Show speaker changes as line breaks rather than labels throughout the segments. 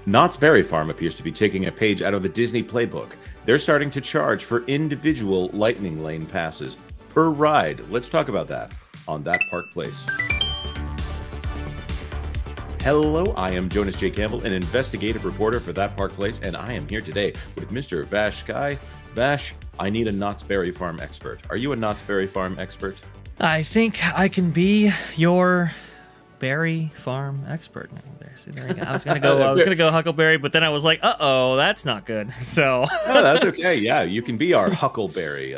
Knott's Berry Farm appears to be taking a page out of the Disney playbook. They're starting to charge for individual Lightning Lane passes per ride. Let's talk about that on That Park Place. Hello, I am Jonas J. Campbell, an investigative reporter for That Park Place, and I am here today with Mr. Vash Sky. Vash, I need a Knott's Berry Farm expert. Are you a Knott's Berry Farm expert?
I think I can be your berry farm expert. There you go. I was gonna go Huckleberry, but then I was like, uh-oh, that's not good. So
no, that's okay. Yeah, you can be our Huckleberry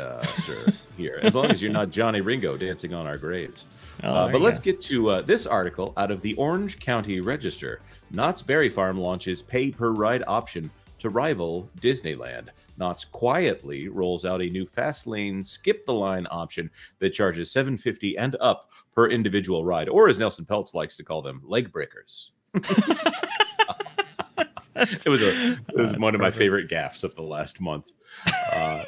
sure, here, as long as you're not Johnny Ringo dancing on our graves. But let's get to this article out of the Orange County Register. Knott's Berry Farm launches pay-per-ride option to rival Disneyland. Knott's quietly rolls out a new fast lane skip the line option that charges $7.50 and up per individual ride, or as Nelson Peltz likes to call them, leg breakers. It was one of my favorite gaffes of the last month.
I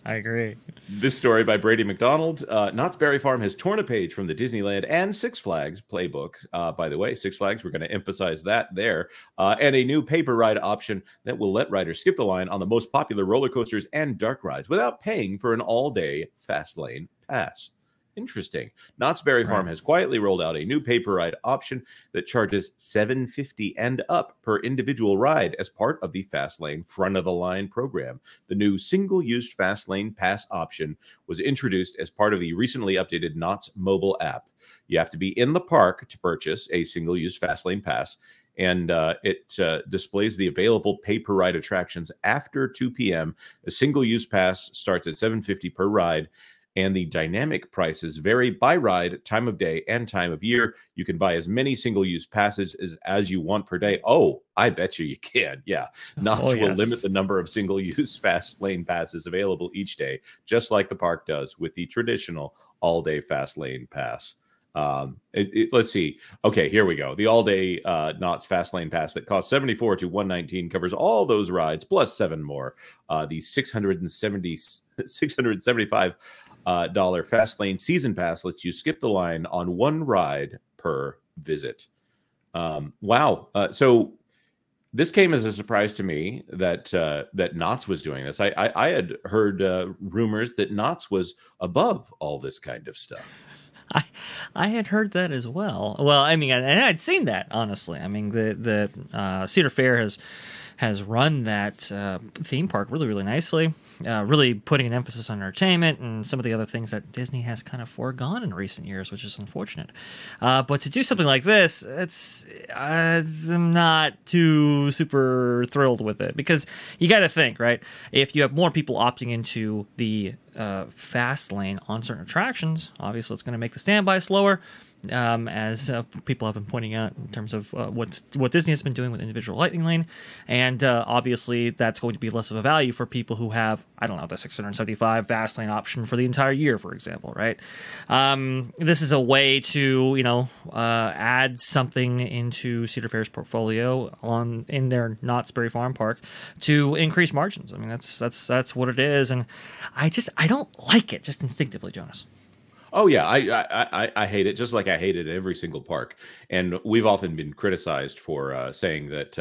agree.
This story by Brady McDonald. Knott's Berry Farm has torn a page from the Disneyland and Six Flags playbook. By the way, Six Flags, we're going to emphasize that there. And a new paper ride option that will let riders skip the line on the most popular roller coasters and dark rides without paying for an all-day fast lane pass. Interesting. Knott's Berry Farm has quietly rolled out a new paper ride option that charges $7.50 and up per individual ride as part of the Fast Lane Front of the Line program. The new single-use Fast Lane Pass option was introduced as part of the recently updated Knott's mobile app. You have to be in the park to purchase a single-use Fast Lane Pass, and it displays the available pay-per-ride attractions after 2 p.m. A single-use pass starts at $7.50 per ride, and the dynamic prices vary by ride, time of day, and time of year. You can buy as many single-use passes as you want per day. Oh, I bet you can. Yeah. Knott's will limit the number of single-use fast lane passes available each day, just like the park does with the traditional all-day fast lane pass. Let's see. Okay, here we go. The all-day Knott's fast lane pass that costs $74 to $119 covers all those rides plus 7 more. The $675 fast lane season pass lets you skip the line on 1 ride per visit. Wow. So this came as a surprise to me that Knott's was doing this. I had heard rumors that Knott's was above all this kind of stuff.
I had heard that as well. Well, I mean, and I'd seen that, honestly. I mean, the Cedar Fair has run that theme park really, really nicely, really putting an emphasis on entertainment and some of the other things that Disney has kind of foregone in recent years, which is unfortunate. But to do something like this, I'm not too super thrilled with it, because you got to think, right? If you have more people opting into the fast lane on certain attractions, obviously it's going to make the standby slower. As people have been pointing out in terms of what Disney has been doing with individual Lightning Lane, and obviously that's going to be less of a value for people who have, I don't know, the 675 Fast Lane option for the entire year, for example, right? This is a way to, add something into Cedar Fair's portfolio in their Knott's Berry Farm Park to increase margins. I mean, that's what it is, and I don't like it just instinctively, Jonas.
Oh yeah, I hate it, just like I hate it at every single park. And we've often been criticized for saying that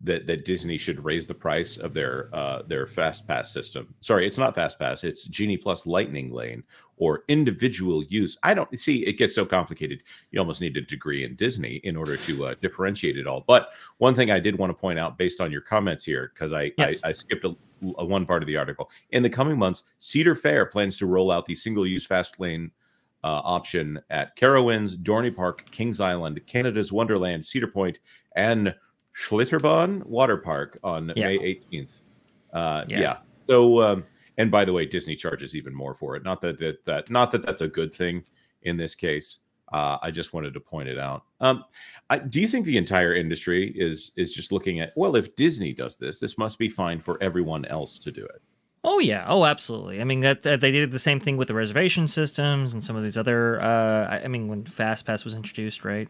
that Disney should raise the price of their Fast Pass system. Sorry, it's not Fast Pass; it's Genie Plus Lightning Lane or individual use. I don't see, it gets so complicated. You almost need a degree in Disney in order to differentiate it all. But one thing I did want to point out, based on your comments here, because I skipped one part of the article. In the coming months, Cedar Fair plans to roll out the single-use Fast Lane option at Carowinds, Dorney Park, Kings Island, Canada's Wonderland, Cedar Point, and Schlitterbahn Water Park on May 18th. Yeah. So, and by the way, Disney charges even more for it. Not that that's a good thing in this case. I just wanted to point it out. Do you think the entire industry is just looking at, well, if Disney does this, this must be fine for everyone else to do it?
Oh yeah, oh absolutely. I mean that they did the same thing with the reservation systems and some of these other. I mean, when FastPass was introduced, right?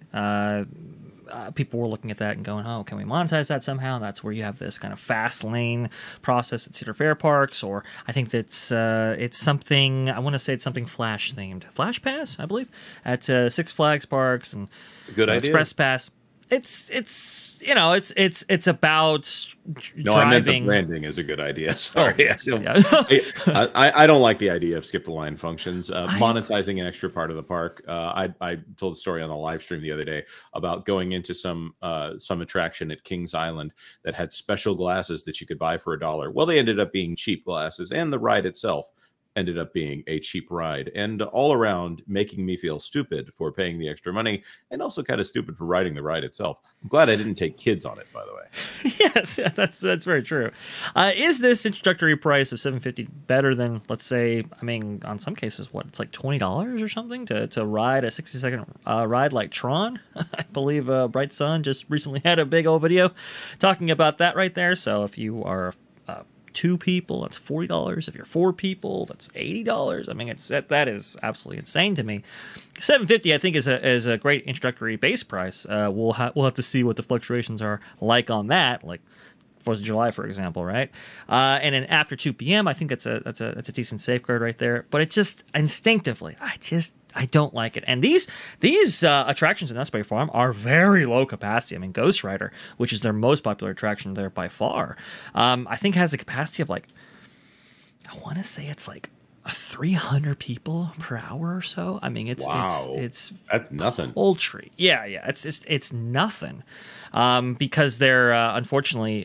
People were looking at that and going, "Oh, can we monetize that somehow?" That's where you have this kind of fast lane process at Cedar Fair parks, or I think that's it's something. I want to say it's something Flash themed, Flash Pass, I believe, at Six Flags parks and
good idea.
Express Pass. it's you know it's about
No, I meant the
driving.
branding is a good idea. Sorry.
yes, yeah.
I don't like the idea of skip the line functions. Monetizing an extra part of the park. I told a story on the live stream the other day about going into some attraction at Kings Island that had special glasses that you could buy for $1. Well, they ended up being cheap glasses, and the ride itself ended up being a cheap ride, and all around making me feel stupid for paying the extra money, and also kind of stupid for riding the ride itself. I'm glad I didn't take kids on it, by the way.
Yes, yeah, that's very true. Is this introductory price of $750 better than, let's say, I mean, on some cases, what, it's like $20 or something to ride a 60-second ride like Tron? I believe Bright Sun just recently had a big old video talking about that right there. So if you are 2 people, that's $40. If you're 4 people, that's $80. I mean, that is absolutely insane to me. $750, I think, is a great introductory base price. We'll have to see what the fluctuations are like on that, like 4th of July, for example, right? And then after 2 p.m., I think that's a decent safeguard right there. But it just instinctively, I don't like it. And these attractions in Knott's Berry Farm are very low capacity. I mean, Ghost Rider, which is their most popular attraction there by far, I think has a capacity of like, I want to say it's like 300 people per hour or so. I mean, it's that's
nothing.
Poultry. Yeah, it's nothing. Because they're unfortunately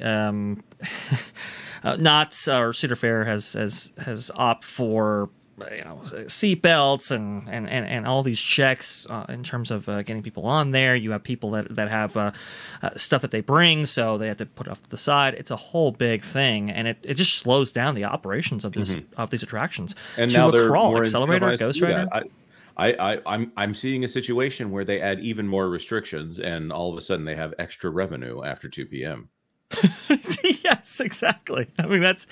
Knott's or Cedar Fair has opted for seatbelts and all these checks in terms of getting people on there. You have people that have stuff that they bring, so they have to put it off to the side. It's a whole big thing, and it just slows down the operations of this of these attractions.
And now they're
crawl,
more
accelerator, Ghost Rider.
I'm seeing a situation where they add even more restrictions, and all of a sudden they have extra revenue after 2 p.m.
Yes, exactly. I mean, that's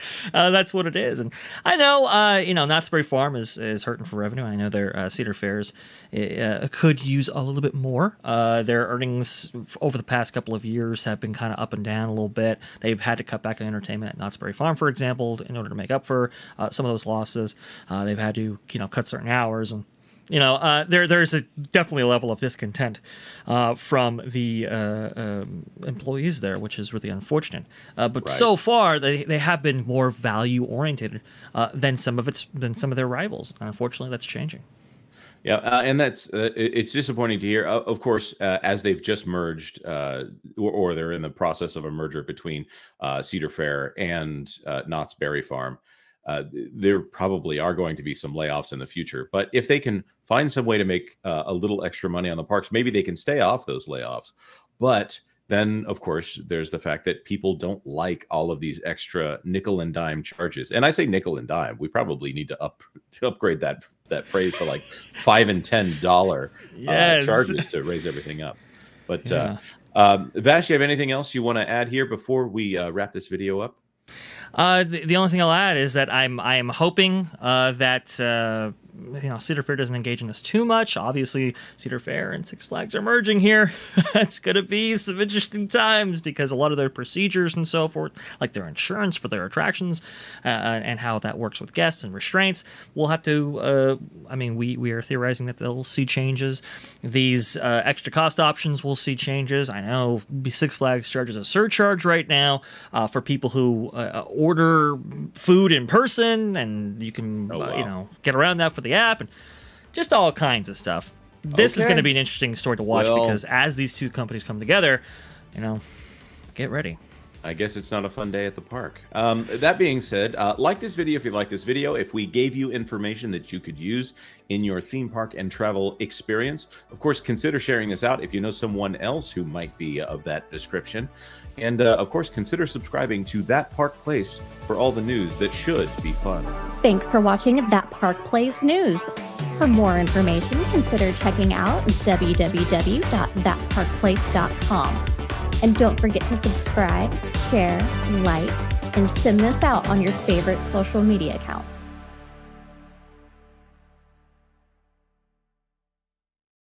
what it is. And I know, Knott's Berry Farm is hurting for revenue. I know their Cedar Fairs could use a little bit more. Their earnings over the past couple of years have been kind of up and down a little bit. They've had to cut back on entertainment at Knott's Berry Farm, for example, in order to make up for some of those losses. They've had to, cut certain hours, and there's definitely a level of discontent from the employees there, which is really unfortunate. But right. So far, they have been more value oriented than some of their rivals. Unfortunately, that's changing.
Yeah, and that's it's disappointing to hear. Of course, as they've just merged, or they're in the process of a merger between Cedar Fair and Knott's Berry Farm. There probably are going to be some layoffs in the future, but if they can find some way to make a little extra money on the parks, maybe they can stay off those layoffs. But then, of course, there's the fact that people don't like all of these extra nickel and dime charges. And I say nickel and dime. We probably need to upgrade that phrase to like $5 and $10 charges to raise everything up. But Vash, you have anything else you want to add here before we wrap this video up?
The only thing I'll add is that I'm hoping that Cedar Fair doesn't engage in this too much. Obviously, Cedar Fair and Six Flags are merging here. It's going to be some interesting times because a lot of their procedures and so forth, like their insurance for their attractions and how that works with guests and restraints, we'll have to. We are theorizing that they'll see changes. These extra cost options will see changes. I know Six Flags charges a surcharge right now for people who order food in person, and you can get around that for the app and just all kinds of stuff. This is going to be an interesting story to watch because as these two companies come together, get ready.
I guess it's not a fun day at the park. That being said, like this video if you like this video. If we gave you information that you could use in your theme park and travel experience, of course, consider sharing this out if you know someone else who might be of that description. And of course, consider subscribing to That Park Place for all the news that should be fun.
Thanks for watching That Park Place News. For more information, consider checking out www.thatparkplace.com. And don't forget to subscribe, share, like, and send this out on your favorite social media accounts.